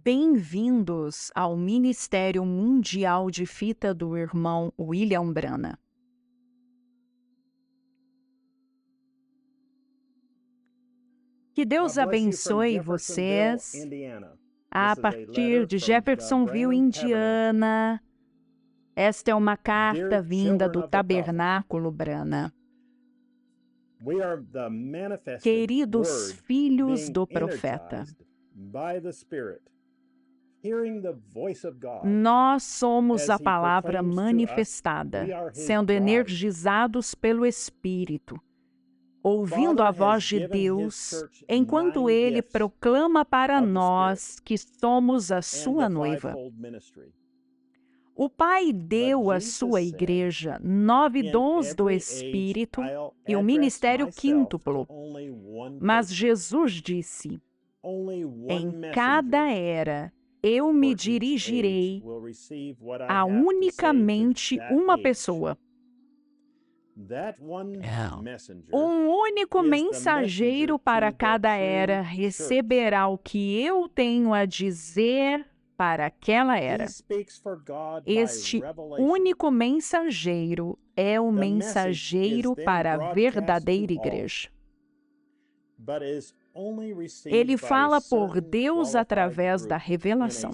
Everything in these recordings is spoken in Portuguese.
Bem-vindos ao Ministério Mundial de Fita do irmão William Branham. Que Deus abençoe vocês a partir de Jeffersonville, Indiana. Esta é uma carta vinda do Tabernáculo Branham. Queridos filhos do profeta, nós somos a palavra manifestada, sendo energizados pelo Espírito, ouvindo a voz de Deus, enquanto Ele proclama para nós que somos a sua noiva. O Pai deu à sua igreja 9 dons do Espírito e o ministério quíntuplo. Mas Jesus disse: em cada era eu me dirigirei a unicamente uma pessoa. Um único mensageiro para cada era receberá o que eu tenho a dizer para aquela era. Este único mensageiro é o mensageiro para a verdadeira igreja. Ele fala por Deus através da revelação.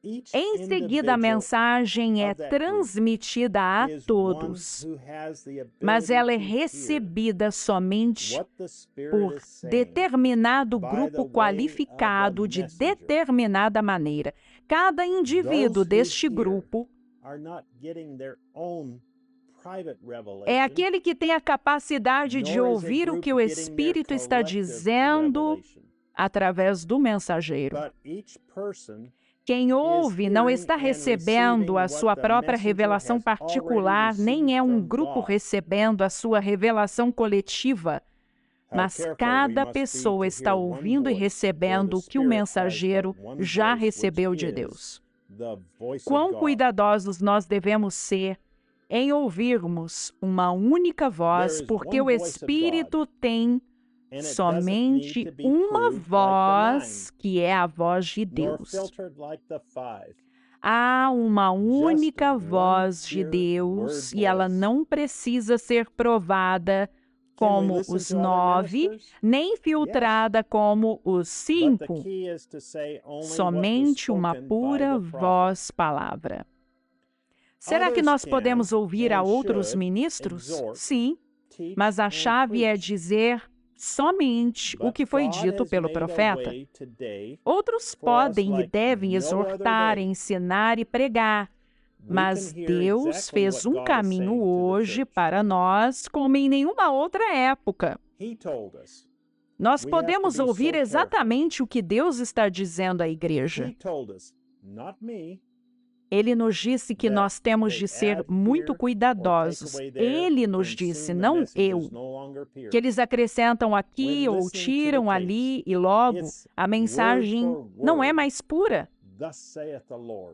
Em seguida, a mensagem é transmitida a todos, mas ela é recebida somente por determinado grupo qualificado de determinada maneira. Cada indivíduo deste grupo é aquele que tem a capacidade de ouvir o que o Espírito está dizendo através do mensageiro. Quem ouve não está recebendo a sua própria revelação particular, nem é um grupo recebendo a sua revelação coletiva, mas cada pessoa está ouvindo e recebendo o que o mensageiro já recebeu de Deus. Quão cuidadosos nós devemos ser em ouvirmos uma única voz, porque o Espírito tem somente uma voz, que é a voz de Deus. Há uma única voz de Deus e ela não precisa ser provada como os 9, nem filtrada como os 5. Somente uma pura voz-palavra. Será que nós podemos ouvir a outros ministros? Sim, mas a chave é dizer somente o que foi dito pelo profeta. Outros podem e devem exortar, ensinar e pregar, mas Deus fez um caminho hoje para nós como em nenhuma outra época. Nós podemos ouvir exatamente o que Deus está dizendo à igreja. Ele nos disse que nós temos de ser muito cuidadosos. Ele nos disse, não eu, que eles acrescentam aqui ou tiram ali e logo a mensagem não é mais pura.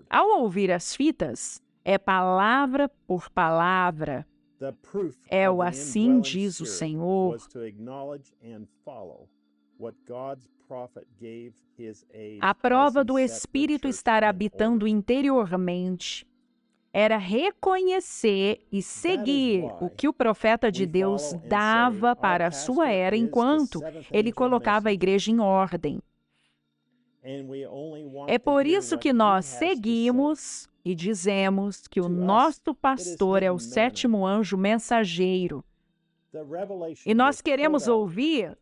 Ao ouvir as fitas, é palavra por palavra. É o assim diz o Senhor. A prova do Espírito estar habitando interiormente era reconhecer e seguir o que o profeta de Deus dava para a sua era enquanto ele colocava a igreja em ordem. É por isso que nós seguimos e dizemos que o nosso pastor é o 7º anjo mensageiro. E nós queremos ouvir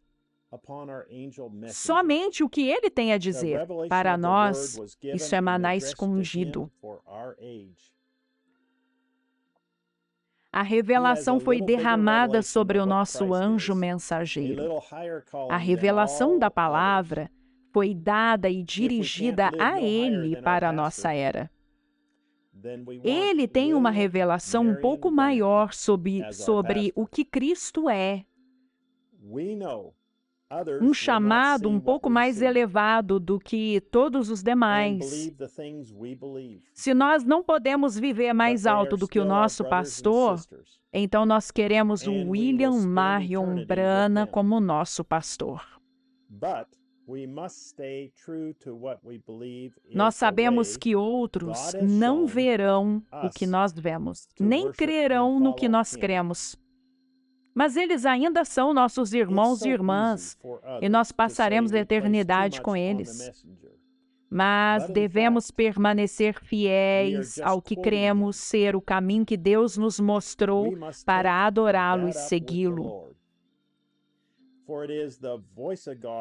somente o que ele tem a dizer. Para nós, isso é maná escondido. A revelação foi derramada sobre o nosso anjo mensageiro. A revelação da palavra foi dada e dirigida a ele para a nossa era. Ele tem uma revelação um pouco maior sobre o que Cristo é. Um chamado um pouco mais elevado do que todos os demais. Se nós não podemos viver mais alto do que o nosso pastor, então nós queremos o William Marion Branham como nosso pastor. Nós sabemos que outros não verão o que nós vemos, nem crerão no que nós cremos. Mas eles ainda são nossos irmãos e irmãs, e nós passaremos a eternidade com eles. Mas devemos permanecer fiéis ao que cremos ser o caminho que Deus nos mostrou para adorá-lo e segui-lo.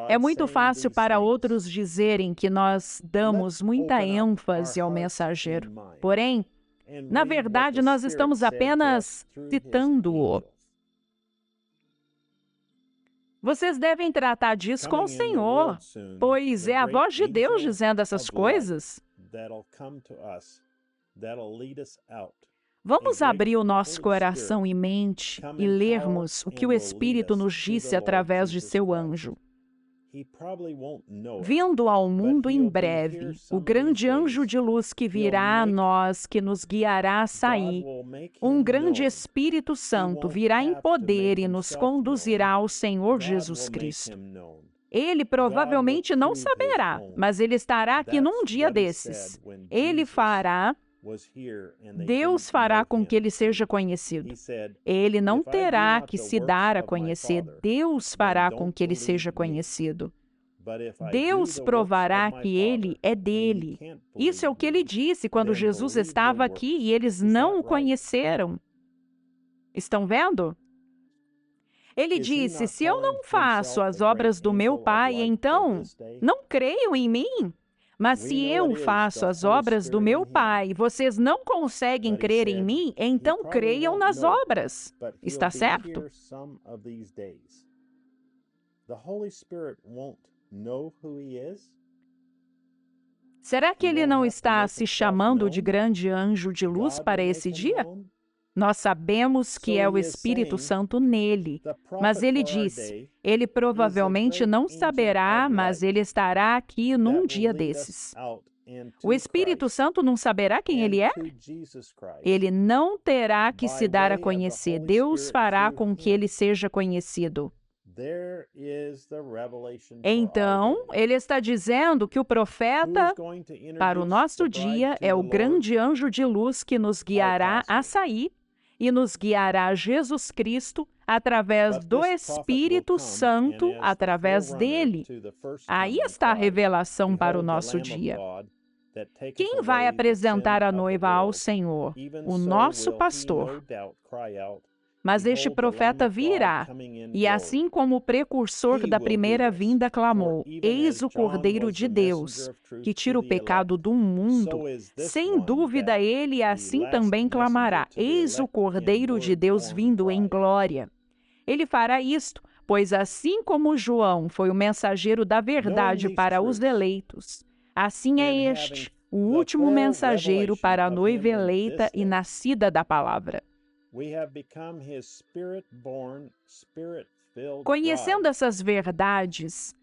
É muito fácil para outros dizerem que nós damos muita ênfase ao mensageiro. Porém, na verdade, nós estamos apenas citando-o. Vocês devem tratar disso com o Senhor, pois é a voz de Deus dizendo essas coisas. Vamos abrir o nosso coração e mente e lermos o que o Espírito nos disse através de seu anjo. Vindo ao mundo em breve, o grande anjo de luz que virá a nós, que nos guiará a sair, um grande Espírito Santo virá em poder e nos conduzirá ao Senhor Jesus Cristo. Ele provavelmente não saberá, mas ele estará aqui num dia desses. Deus fará com que ele seja conhecido. Ele não terá que se dar a conhecer. Deus fará com que ele seja conhecido. Deus provará que ele é dele. Isso é o que ele disse quando Jesus estava aqui e eles não o conheceram. Estão vendo? Ele disse, se eu não faço as obras do meu Pai, então não creiam em mim. Mas se eu faço as obras do meu Pai e vocês não conseguem crer em mim, então creiam nas obras. Está certo? Será que ele não está se chamando de grande anjo de luz para esse dia? Nós sabemos que é o Espírito Santo nele, mas ele disse, ele provavelmente não saberá, mas ele estará aqui num dia desses. O Espírito Santo não saberá quem ele é? Ele não terá que se dar a conhecer. Deus fará com que ele seja conhecido. Então, ele está dizendo que o profeta, para o nosso dia, é o grande anjo de luz que nos guiará a sair e nos guiará a Jesus Cristo através do Espírito Santo, através dele. Aí está a revelação para o nosso dia. Quem vai apresentar a noiva ao Senhor? O nosso pastor. Mas este profeta virá, e assim como o precursor da primeira vinda clamou, eis o Cordeiro de Deus, que tira o pecado do mundo, sem dúvida ele assim também clamará, eis o Cordeiro de Deus vindo em glória. Ele fará isto, pois assim como João foi o mensageiro da verdade para os eleitos, assim é este, o último mensageiro para a noiva eleita e nascida da palavra. Conhecendo essas verdades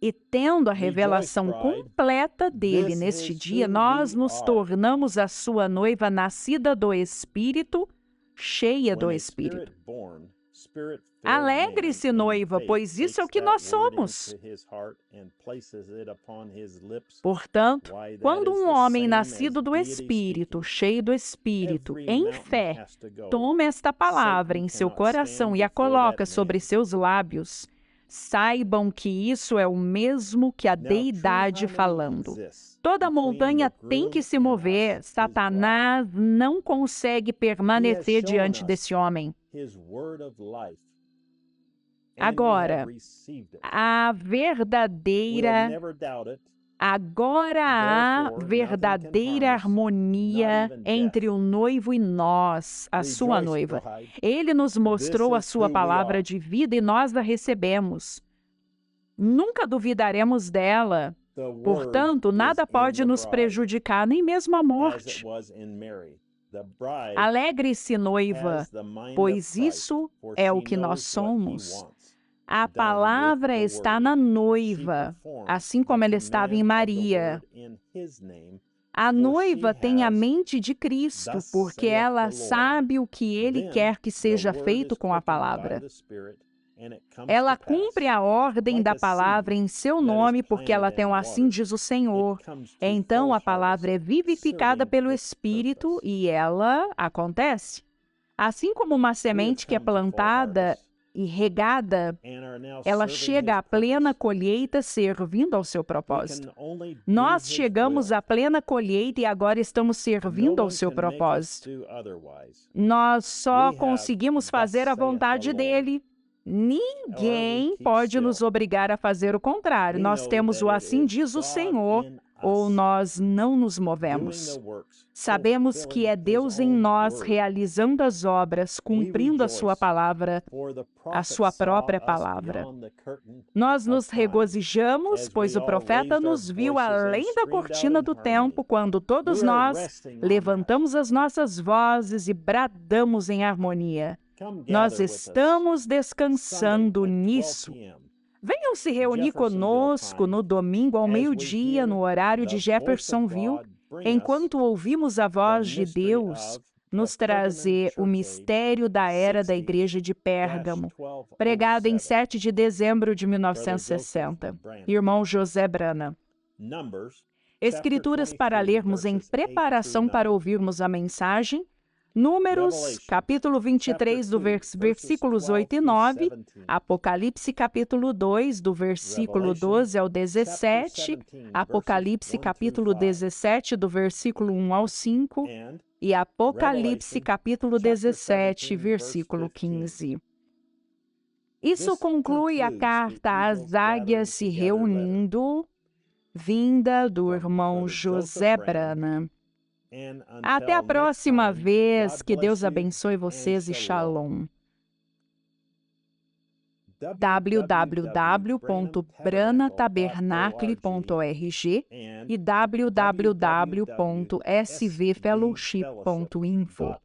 e tendo a revelação completa dele neste dia, nós nos tornamos a sua noiva nascida do Espírito, cheia do Espírito. Alegre-se, noiva, pois isso é o que nós somos. Portanto, quando um homem nascido do Espírito, cheio do Espírito, em fé, toma esta palavra em seu coração e a coloca sobre seus lábios, saibam que isso é o mesmo que a deidade falando. Toda montanha tem que se mover. Satanás não consegue permanecer diante desse homem. Agora, há verdadeira harmonia entre o noivo e nós, a sua noiva. Ele nos mostrou a sua palavra de vida e nós a recebemos. Nunca duvidaremos dela. Portanto, nada pode nos prejudicar, nem mesmo a morte. Alegre-se, noiva, pois isso é o que nós somos. A palavra está na noiva, assim como ela estava em Maria. A noiva tem a mente de Cristo, porque ela sabe o que ele quer que seja feito com a palavra. Ela cumpre a ordem da palavra em seu nome, porque ela tem um assim diz o Senhor. Então a palavra é vivificada pelo Espírito e ela acontece. Assim como uma semente que é plantada e regada, ela chega à plena colheita servindo ao seu propósito. Nós chegamos à plena colheita e agora estamos servindo ao seu propósito. Nós só conseguimos fazer a vontade dele. Ninguém pode nos obrigar a fazer o contrário. Nós temos o assim diz o Senhor, ou nós não nos movemos. Sabemos que é Deus em nós realizando as obras, cumprindo a sua palavra, a sua própria palavra. Nós nos regozijamos, pois o profeta nos viu além da cortina do tempo, quando todos nós levantamos as nossas vozes e bradamos em harmonia. Nós estamos descansando nisso. Venham se reunir conosco no domingo ao meio-dia, no horário de Jeffersonville, enquanto ouvimos a voz de Deus nos trazer o mistério da era da Igreja de Pérgamo, pregado em 7 de dezembro de 1960. Irmão José Branham. Escrituras para lermos em preparação para ouvirmos a mensagem. Números, capítulo 23, versículos 8 e 9, Apocalipse, capítulo 2, do versículo 12 ao 17, Apocalipse, capítulo 17, do versículo 1 ao 5, e Apocalipse, capítulo 17, versículo 15. Isso conclui a carta às águias se reunindo, vinda do irmão José Branham. Até a próxima vez, que Deus abençoe vocês e shalom. www.branatabernacle.org e www.svfellowship.info